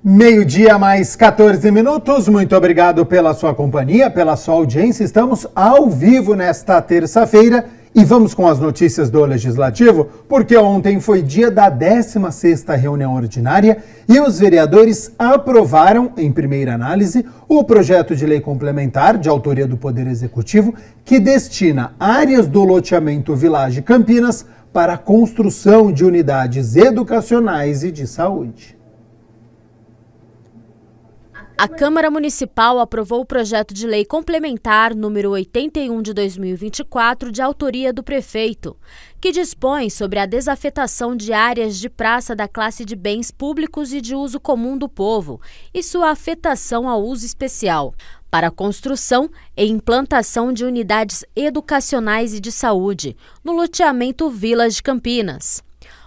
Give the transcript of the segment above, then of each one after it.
Meio-dia mais 14 minutos, muito obrigado pela sua companhia, pela sua audiência. Estamos ao vivo nesta terça-feira e vamos com as notícias do Legislativo, porque ontem foi dia da 16ª reunião ordinária e os vereadores aprovaram, em primeira análise, o projeto de lei complementar de autoria do Poder Executivo que destina áreas do loteamento Village Campinas para a construção de unidades educacionais e de saúde. A Câmara Municipal aprovou o projeto de lei complementar número 81 de 2024, de autoria do prefeito, que dispõe sobre a desafetação de áreas de praça da classe de bens públicos e de uso comum do povo e sua afetação ao uso especial, para a construção e implantação de unidades educacionais e de saúde, no loteamento Village Campinas.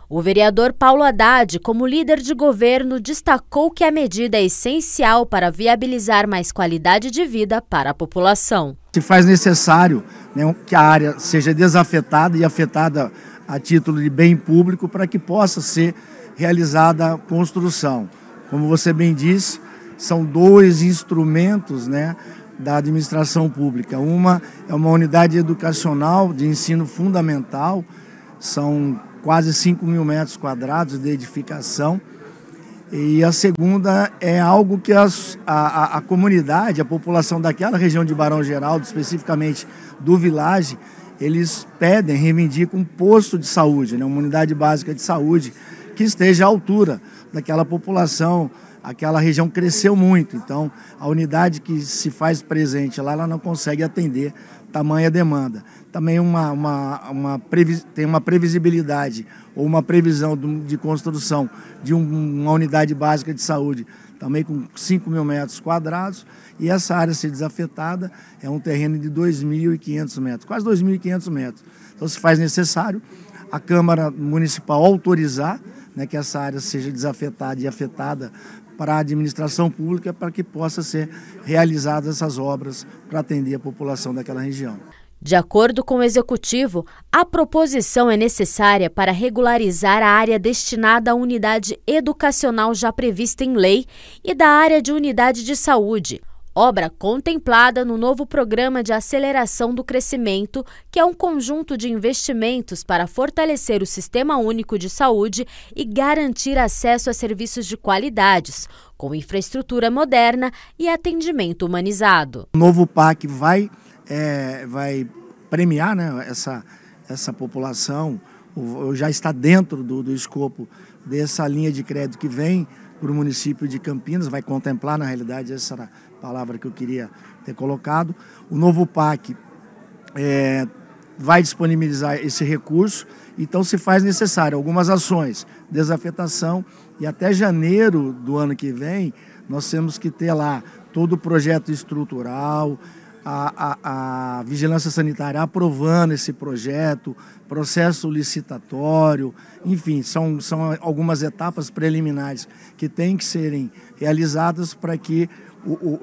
O vereador Paulo Haddad, como líder de governo, destacou que a medida é essencial para viabilizar mais qualidade de vida para a população. Se faz necessário, que a área seja desafetada e afetada a título de bem público para que possa ser realizada a construção. Como você bem disse, são dois instrumentos, da administração pública. Uma é uma unidade educacional de ensino fundamental, são quase 5.000 metros quadrados de edificação, e a segunda é algo que a comunidade, a população daquela região de Barão Geraldo, especificamente do Village, eles pedem, reivindicam um posto de saúde, uma unidade básica de saúde que esteja à altura daquela população. Aquela região cresceu muito, então a unidade que se faz presente lá, ela não consegue atender tamanha demanda. Também tem uma previsibilidade ou uma previsão de construção de uma unidade básica de saúde, também com 5.000 metros quadrados, e essa área ser desafetada é um terreno de 2.500 metros, quase 2.500 metros. Então se faz necessário a Câmara Municipal autorizar que essa área seja desafetada e afetada para a administração pública, para que possa ser realizadas essas obras para atender a população daquela região. De acordo com o Executivo, a proposição é necessária para regularizar a área destinada à unidade educacional já prevista em lei e da área de unidade de saúde, obra contemplada no novo Programa de Aceleração do Crescimento, que é um conjunto de investimentos para fortalecer o Sistema Único de Saúde e garantir acesso a serviços de qualidades, com infraestrutura moderna e atendimento humanizado. O novo PAC vai premiar essa população, já está dentro do escopo dessa linha de crédito que vem para o município de Campinas, vai contemplar, na realidade, essa era a palavra que eu queria ter colocado. O novo PAC vai disponibilizar esse recurso, então se faz necessário algumas ações, desafetação, e até janeiro do ano que vem nós temos que ter lá todo o projeto estrutural, a Vigilância Sanitária aprovando esse projeto, processo licitatório, enfim, são algumas etapas preliminares que têm que serem realizadas para que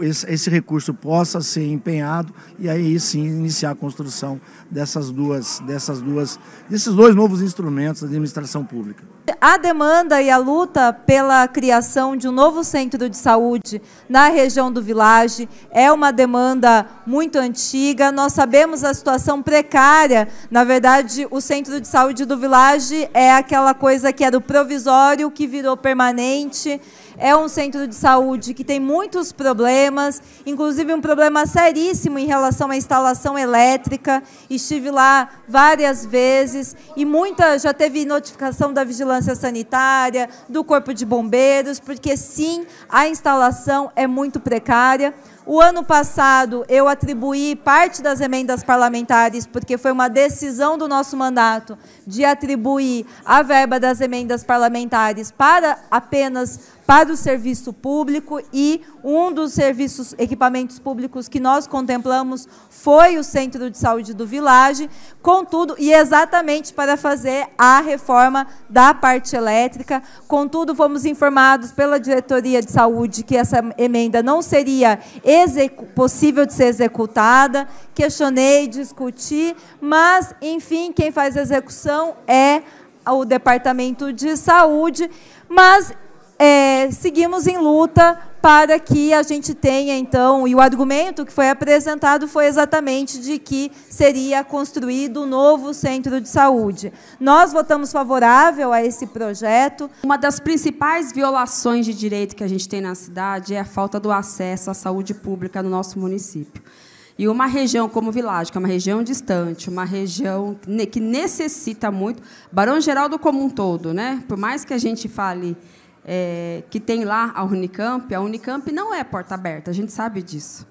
esse recurso possa ser empenhado e aí sim iniciar a construção desses dois novos instrumentos da administração pública. A demanda e a luta pela criação de um novo centro de saúde na região do Village é uma demanda muito antiga. Nós sabemos a situação precária. Na verdade, o centro de saúde do Village é aquela coisa que era o provisório, que virou permanente. É um centro de saúde que tem muitos problemas, inclusive um problema seríssimo em relação à instalação elétrica. Estive lá várias vezes e já teve notificação da Vigilância Sanitária, do Corpo de Bombeiros, porque sim, a instalação é muito precária. O ano passado, eu atribuí parte das emendas parlamentares, porque foi uma decisão do nosso mandato de atribuir a verba das emendas parlamentares apenas para o serviço público, e um dos equipamentos públicos que nós contemplamos foi o Centro de Saúde do Village, contudo, e exatamente para fazer a reforma da parte elétrica. Contudo, fomos informados pela Diretoria de Saúde que essa emenda não seria possível de ser executada. Questionei, discuti, mas, enfim, quem faz a execução é o Departamento de Saúde, mas seguimos em luta para que a gente tenha, então, e o argumento que foi apresentado foi exatamente de que seria construído um novo centro de saúde. Nós votamos favorável a esse projeto. Uma das principais violações de direito que a gente tem na cidade é a falta do acesso à saúde pública no nosso município. E uma região como Világio, que é uma região distante, uma região que necessita muito, Barão Geraldo como um todo, né? Por mais que a gente fale que tem lá a Unicamp não é porta aberta, a gente sabe disso.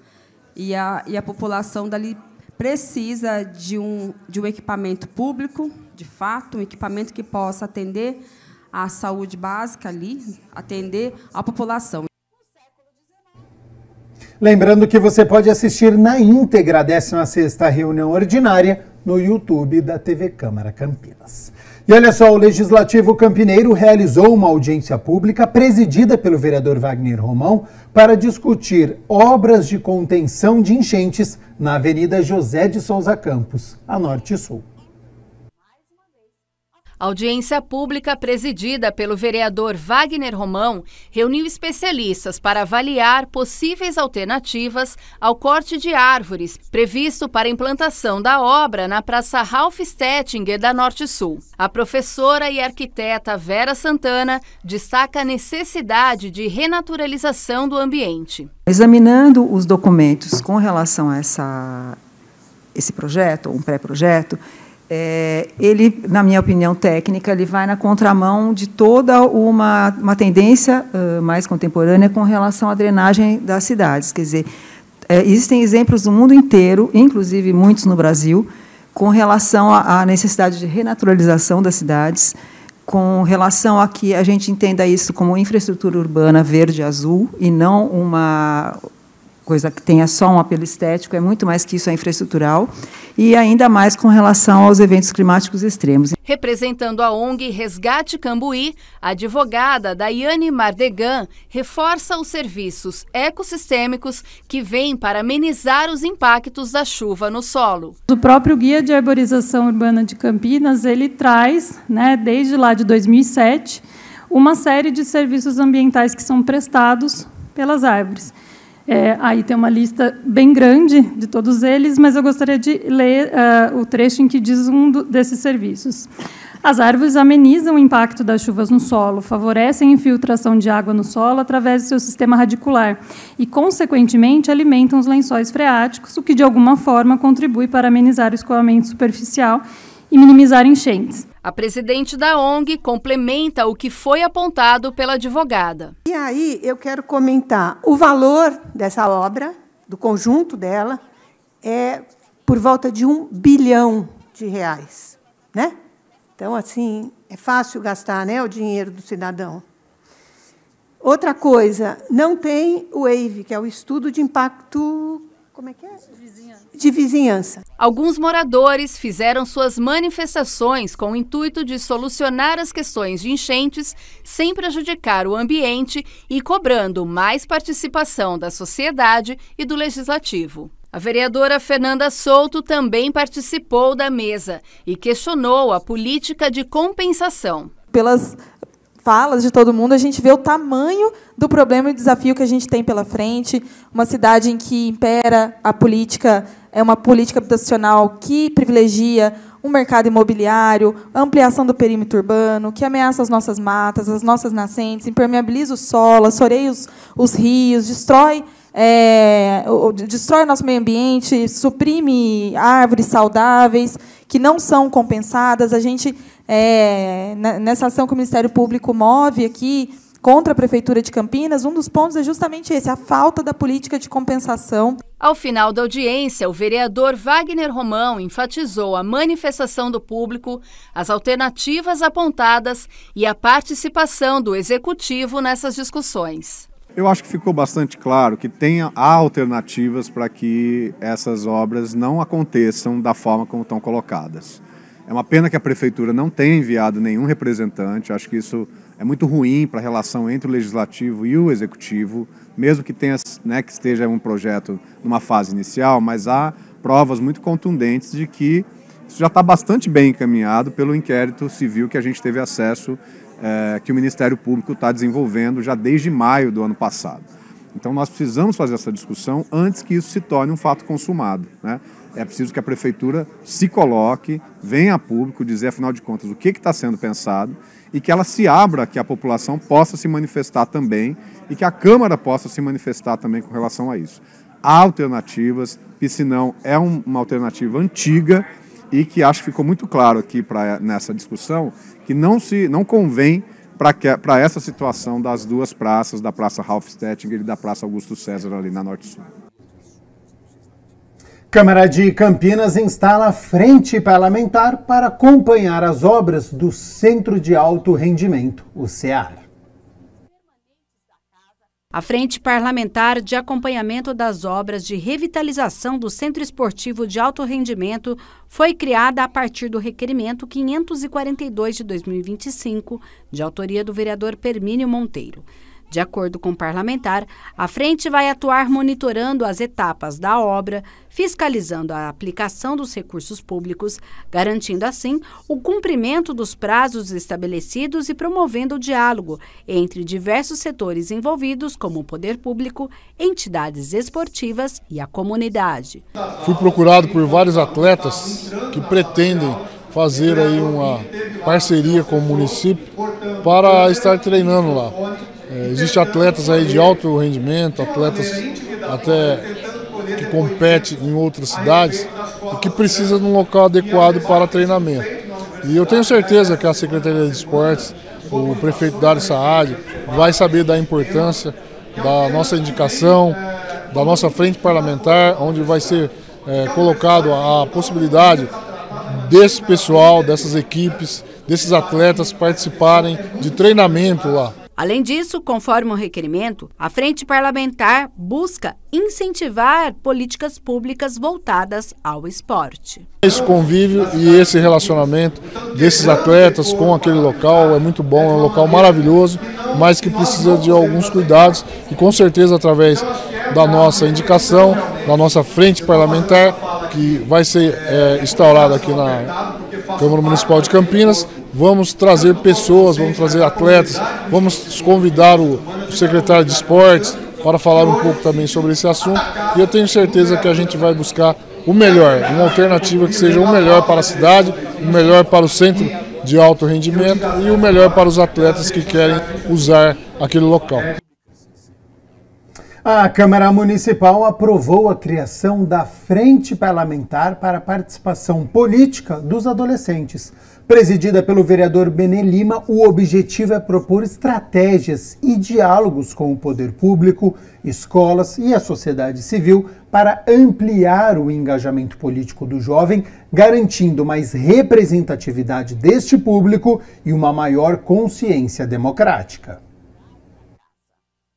E a população dali precisa de um equipamento público, de fato, um equipamento que possa atender à saúde básica ali, atender a população. Lembrando que você pode assistir na íntegra a 16ª reunião ordinária no YouTube da TV Câmara Campinas. E olha só, o Legislativo Campineiro realizou uma audiência pública presidida pelo vereador Wagner Romão para discutir obras de contenção de enchentes na Avenida José de Souza Campos, a Norte e Sul. A audiência pública presidida pelo vereador Wagner Romão reuniu especialistas para avaliar possíveis alternativas ao corte de árvores previsto para a implantação da obra na Praça Ralph Stettinger da Norte Sul. A professora e arquiteta Vera Santana destaca a necessidade de renaturalização do ambiente. Examinando os documentos com relação a esse projeto, um pré-projeto, ele, na minha opinião técnica, ele vai na contramão de toda uma tendência mais contemporânea com relação à drenagem das cidades. Quer dizer, existem exemplos no mundo inteiro, inclusive muitos no Brasil, com relação à necessidade de renaturalização das cidades, com relação a que a gente entenda isso como infraestrutura urbana verde e azul, e não uma coisa que tenha só um apelo estético, é muito mais que isso, é infraestrutural, e ainda mais com relação aos eventos climáticos extremos. Representando a ONG Resgate Cambuí, a advogada Daiane Mardegan reforça os serviços ecossistêmicos que vêm para amenizar os impactos da chuva no solo. O próprio Guia de Arborização Urbana de Campinas, ele traz, desde lá de 2007, uma série de serviços ambientais que são prestados pelas árvores. Aí tem uma lista bem grande de todos eles, mas eu gostaria de ler o trecho em que diz um desses serviços. As árvores amenizam o impacto das chuvas no solo, favorecem a infiltração de água no solo através do seu sistema radicular e, consequentemente, alimentam os lençóis freáticos, o que, de alguma forma, contribui para amenizar o escoamento superficial e minimizar enchentes. A presidente da ONG complementa o que foi apontado pela advogada. E aí eu quero comentar o valor dessa obra, do conjunto dela, é por volta de R$1 bilhão, né? Então, assim, é fácil gastar, o dinheiro do cidadão. Outra coisa, não tem o EIV, que é o estudo de impacto... Como é que é? De vizinhança. Alguns moradores fizeram suas manifestações com o intuito de solucionar as questões de enchentes sem prejudicar o ambiente e cobrando mais participação da sociedade e do Legislativo. A vereadora Fernanda Souto também participou da mesa e questionou a política de compensação. Pelas falas de todo mundo, a gente vê o tamanho do problema e do desafio que a gente tem pela frente. Uma cidade em que impera a política, é uma política habitacional que privilegia um mercado imobiliário, a ampliação do perímetro urbano, que ameaça as nossas matas, as nossas nascentes, impermeabiliza o solo, assoreia os rios, destrói o nosso meio ambiente, suprime árvores saudáveis que não são compensadas. A gente, nessa ação que o Ministério Público move aqui contra a Prefeitura de Campinas, um dos pontos é justamente esse, a falta da política de compensação. Ao final da audiência, o vereador Wagner Romão enfatizou a manifestação do público, as alternativas apontadas e a participação do Executivo nessas discussões. Eu acho que ficou bastante claro que há alternativas para que essas obras não aconteçam da forma como estão colocadas. É uma pena que a Prefeitura não tenha enviado nenhum representante, acho que isso é muito ruim para a relação entre o Legislativo e o Executivo, mesmo que tenha, que esteja um projeto numa fase inicial, mas há provas muito contundentes de que isso já está bastante bem encaminhado pelo inquérito civil que a gente teve acesso que o Ministério Público está desenvolvendo já desde maio do ano passado. Então nós precisamos fazer essa discussão antes que isso se torne um fato consumado, né? É preciso que a Prefeitura se coloque, venha a público dizer, afinal de contas, o que está sendo pensado e que ela se abra, que a população possa se manifestar também e que a Câmara possa se manifestar também com relação a isso. Há alternativas, Piscinão é uma alternativa antiga e que acho que ficou muito claro aqui nessa discussão que não convém para essa situação das duas praças, da Praça Ralph Stettinger e da Praça Augusto César ali na Norte Sul. Câmara de Campinas instala frente parlamentar para acompanhar as obras do Centro de Alto Rendimento, o CEAR. A Frente Parlamentar de Acompanhamento das Obras de Revitalização do Centro Esportivo de Alto Rendimento foi criada a partir do requerimento 542 de 2025, de autoria do vereador Permínio Monteiro. De acordo com o parlamentar, a frente vai atuar monitorando as etapas da obra, fiscalizando a aplicação dos recursos públicos, garantindo assim o cumprimento dos prazos estabelecidos e promovendo o diálogo entre diversos setores envolvidos, como o poder público, entidades esportivas e a comunidade. Fui procurado por vários atletas que pretendem fazer aí uma parceria com o município para estar treinando lá. Existem atletas aí de alto rendimento, atletas até que competem em outras cidades e que precisam de um local adequado para treinamento. E eu tenho certeza que a Secretaria de Esportes, o prefeito Dário Saad, vai saber da importância da nossa indicação, da nossa frente parlamentar, onde vai ser colocado a possibilidade desse pessoal, dessas equipes, desses atletas participarem de treinamento lá. Além disso, conforme o requerimento, a Frente Parlamentar busca incentivar políticas públicas voltadas ao esporte. Esse convívio e esse relacionamento desses atletas com aquele local é muito bom, é um local maravilhoso, mas que precisa de alguns cuidados e com certeza através da nossa indicação, da nossa Frente Parlamentar, que vai ser instaurada aqui na Câmara Municipal de Campinas, vamos trazer pessoas, vamos trazer atletas, vamos convidar o secretário de esportes para falar um pouco também sobre esse assunto e eu tenho certeza que a gente vai buscar o melhor, uma alternativa que seja o melhor para a cidade, o melhor para o centro de alto rendimento e o melhor para os atletas que querem usar aquele local. A Câmara Municipal aprovou a criação da Frente Parlamentar para a Participação Política dos Adolescentes. Presidida pelo vereador Benê Lima, o objetivo é propor estratégias e diálogos com o poder público, escolas e a sociedade civil para ampliar o engajamento político do jovem, garantindo mais representatividade deste público e uma maior consciência democrática.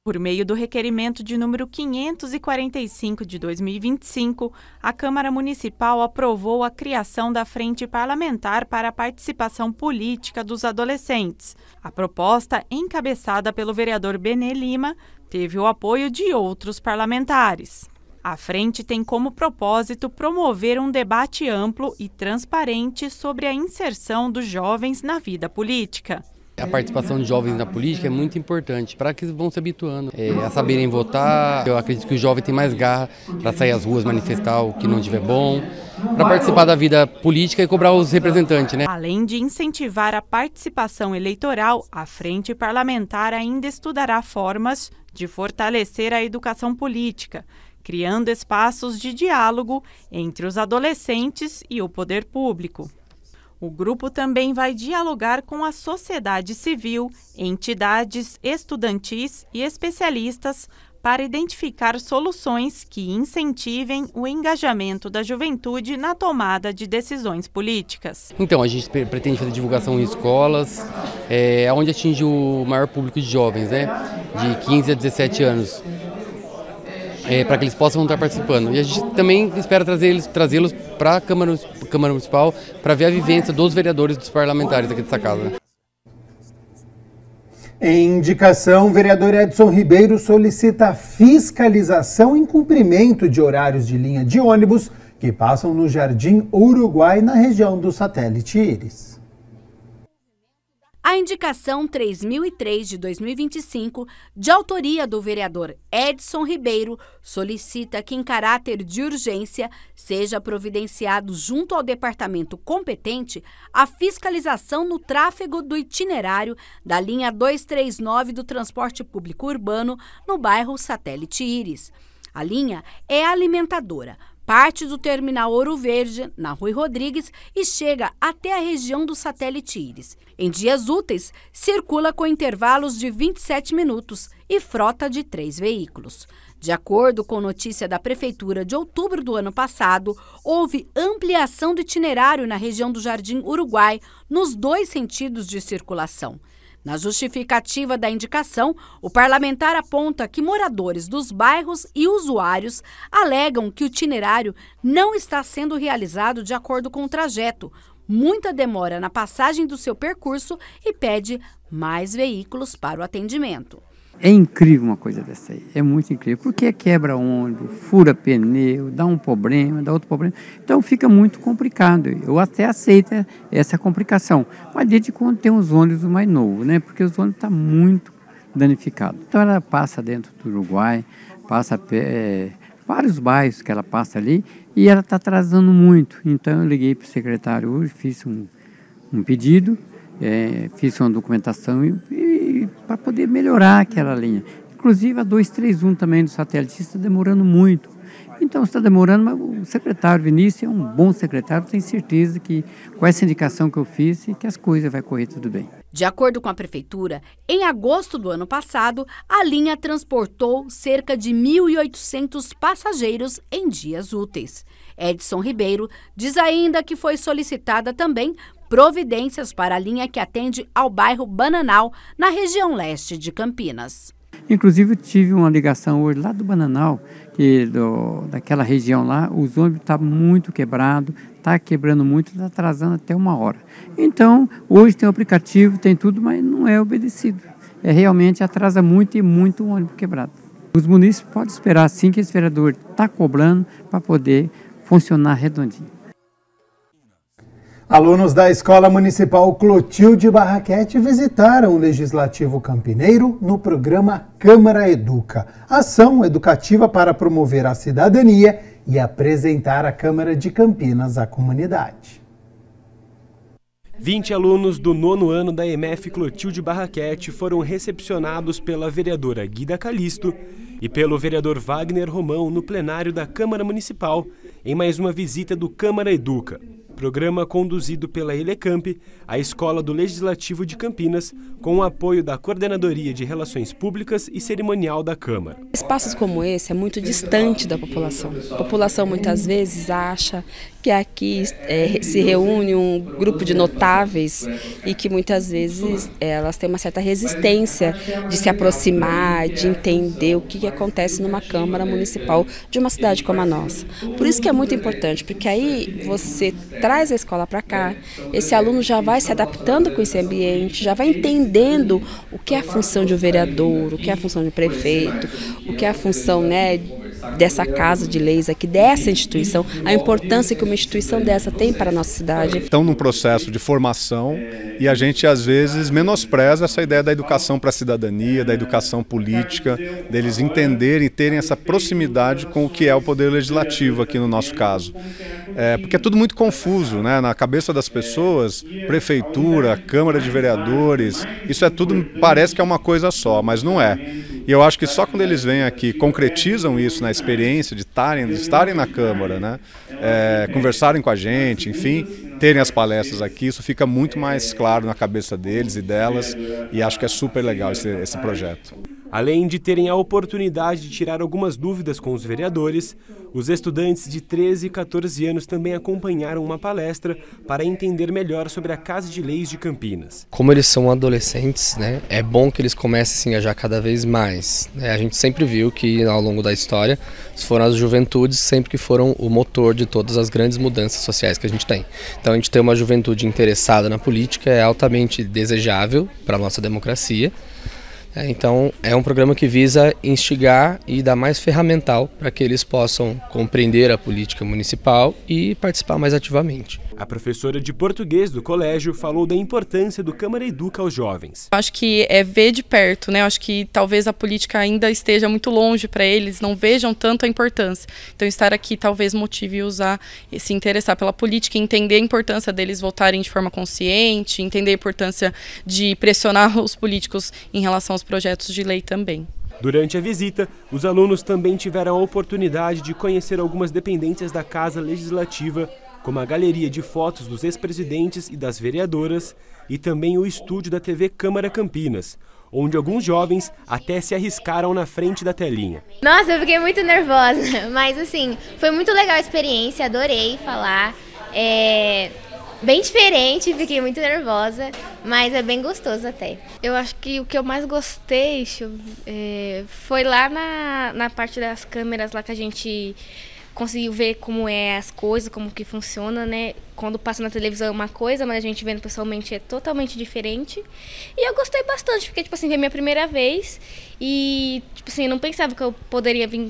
Por meio do requerimento de número 545 de 2025, a Câmara Municipal aprovou a criação da Frente Parlamentar para a Participação Política dos Adolescentes. A proposta, encabeçada pelo vereador Benê Lima, teve o apoio de outros parlamentares. A frente tem como propósito promover um debate amplo e transparente sobre a inserção dos jovens na vida política. A participação de jovens na política é muito importante para que eles vão se habituando a saberem votar. Eu acredito que o jovem tem mais garra para sair às ruas, manifestar o que não tiver bom, para participar da vida política e cobrar os representantes, né? Além de incentivar a participação eleitoral, a Frente Parlamentar ainda estudará formas de fortalecer a educação política, criando espaços de diálogo entre os adolescentes e o poder público. O grupo também vai dialogar com a sociedade civil, entidades estudantis e especialistas para identificar soluções que incentivem o engajamento da juventude na tomada de decisões políticas. Então, a gente pretende fazer divulgação em escolas, onde atinge o maior público de jovens, né, de 15 a 17 anos. Para que eles possam estar participando. E a gente também espera trazê-los para a Câmara Municipal para ver a vivência dos vereadores e dos parlamentares aqui dessa casa. Em indicação, o vereador Edson Ribeiro solicita fiscalização em cumprimento de horários de linha de ônibus que passam no Jardim Uruguai, na região do Satélite Íris. A indicação 3003 de 2025, de autoria do vereador Edson Ribeiro, solicita que, em caráter de urgência, seja providenciado junto ao departamento competente a fiscalização no tráfego do itinerário da linha 239 do transporte público urbano no bairro Satélite Íris. A linha é alimentadora, parte do terminal Ouro Verde, na Rui Rodrigues, e chega até a região do Satélite Íris. Em dias úteis, circula com intervalos de 27 minutos e frota de 3 veículos. De acordo com notícia da Prefeitura de outubro do ano passado, houve ampliação do itinerário na região do Jardim Uruguai, nos 2 sentidos de circulação. Na justificativa da indicação, o parlamentar aponta que moradores dos bairros e usuários alegam que o itinerário não está sendo realizado de acordo com o trajeto, muita demora na passagem do seu percurso e pede mais veículos para o atendimento. É incrível uma coisa dessa aí, é muito incrível, porque quebra ônibus, fura pneu, dá um problema, dá outro problema, então fica muito complicado. Eu até aceito essa complicação, mas desde quando tem os ônibus mais novos, né? Porque os ônibus estão muito danificados. Então ela passa dentro do Uruguai, passa vários bairros que ela passa ali e ela está atrasando muito. Então eu liguei para o secretário hoje, fiz um pedido, fiz uma documentação para poder melhorar aquela linha. Inclusive a 231 também do satélite está demorando muito. Então está demorando, mas o secretário Vinícius é um bom secretário, tenho certeza que com essa indicação que eu fiz, que as coisas vão correr tudo bem. De acordo com a Prefeitura, em agosto do ano passado, a linha transportou cerca de 1.800 passageiros em dias úteis. Edson Ribeiro diz ainda que foi solicitada também providências para a linha que atende ao bairro Bananal, na região leste de Campinas. Inclusive eu tive uma ligação hoje lá do Bananal, daquela região lá, os ônibus estão muito quebrados, está quebrando muito, está atrasando até 1 hora. Então, hoje tem o aplicativo, tem tudo, mas não é obedecido. Realmente atrasa muito e muito o ônibus quebrado. Os munícipes podem esperar assim que esse vereador está cobrando para poder funcionar redondinho. Alunos da Escola Municipal Clotilde Barraquete visitaram o Legislativo Campineiro no programa Câmara Educa, ação educativa para promover a cidadania e apresentar a Câmara de Campinas à comunidade. 20 alunos do 9º ano da EMF Clotilde Barraquete foram recepcionados pela vereadora Guida Calisto e pelo vereador Wagner Romão no plenário da Câmara Municipal, em mais uma visita do Câmara Educa, programa conduzido pela Elecamp, a Escola do Legislativo de Campinas, com o apoio da Coordenadoria de Relações Públicas e Cerimonial da Câmara. Espaços como esse é muito distante da população. A população muitas vezes acha que aqui se reúne um grupo de notáveis e que muitas vezes elas têm uma certa resistência de se aproximar, de entender o que acontece numa Câmara Municipal de uma cidade como a nossa. Por isso que é muito importante, porque aí você traz a escola para cá, esse aluno já vai se adaptando com esse ambiente, já vai entendendo o que é a função de um vereador, o que é a função de um prefeito, o que é a função, dessa casa de leis aqui, dessa instituição, a importância que uma instituição dessa tem para a nossa cidade. Estão num processo de formação e a gente às vezes menospreza essa ideia da educação para a cidadania, da educação política, deles entenderem e terem essa proximidade com o que é o poder legislativo aqui no nosso caso. Porque é tudo muito confuso, né? Na cabeça das pessoas, prefeitura, Câmara de Vereadores, isso é tudo, parece que é uma coisa só, mas não é. E eu acho que só quando eles vêm aqui, concretizam isso na experiência de estarem na Câmara, né? Conversarem com a gente, enfim, terem as palestras aqui, isso fica muito mais claro na cabeça deles e delas, e acho que é super legal esse projeto. Além de terem a oportunidade de tirar algumas dúvidas com os vereadores, os estudantes de 13 e 14 anos também acompanharam uma palestra para entender melhor sobre a Casa de Leis de Campinas. Como eles são adolescentes, é bom que eles comecem a se engajar cada vez mais. A gente sempre viu que ao longo da história foram as juventudes sempre que foram o motor de todas as grandes mudanças sociais que a gente tem. Então a gente ter uma juventude interessada na política é altamente desejável para a nossa democracia. Então é um programa que visa instigar e dar mais ferramental para que eles possam compreender a política municipal e participar mais ativamente. A professora de português do colégio falou da importância do Câmara Educa aos jovens. Acho que é ver de perto, né? Acho que talvez a política ainda esteja muito longe para eles, não vejam tanto a importância. Então estar aqui talvez motive-os a se interessar pela política, entender a importância deles votarem de forma consciente, entender a importância de pressionar os políticos em relação aos projetos de lei também. Durante a visita, os alunos também tiveram a oportunidade de conhecer algumas dependências da Casa Legislativa, como a galeria de fotos dos ex-presidentes e das vereadoras e também o estúdio da TV Câmara Campinas, onde alguns jovens até se arriscaram na frente da telinha. Nossa, eu fiquei muito nervosa, mas assim, foi muito legal a experiência, adorei falar. Bem diferente, fiquei muito nervosa, mas é bem gostoso até. Eu acho que o que eu mais gostei foi lá na parte das câmeras, lá que a gente conseguiu ver como é as coisas, como que funciona, né? Quando passa na televisão é uma coisa, mas a gente vendo pessoalmente é totalmente diferente. E eu gostei bastante, porque, tipo assim, foi a minha primeira vez e, tipo assim, eu não pensava que eu poderia vir,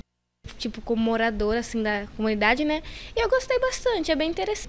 tipo, como moradora, assim, da comunidade, né? E eu gostei bastante, é bem interessante.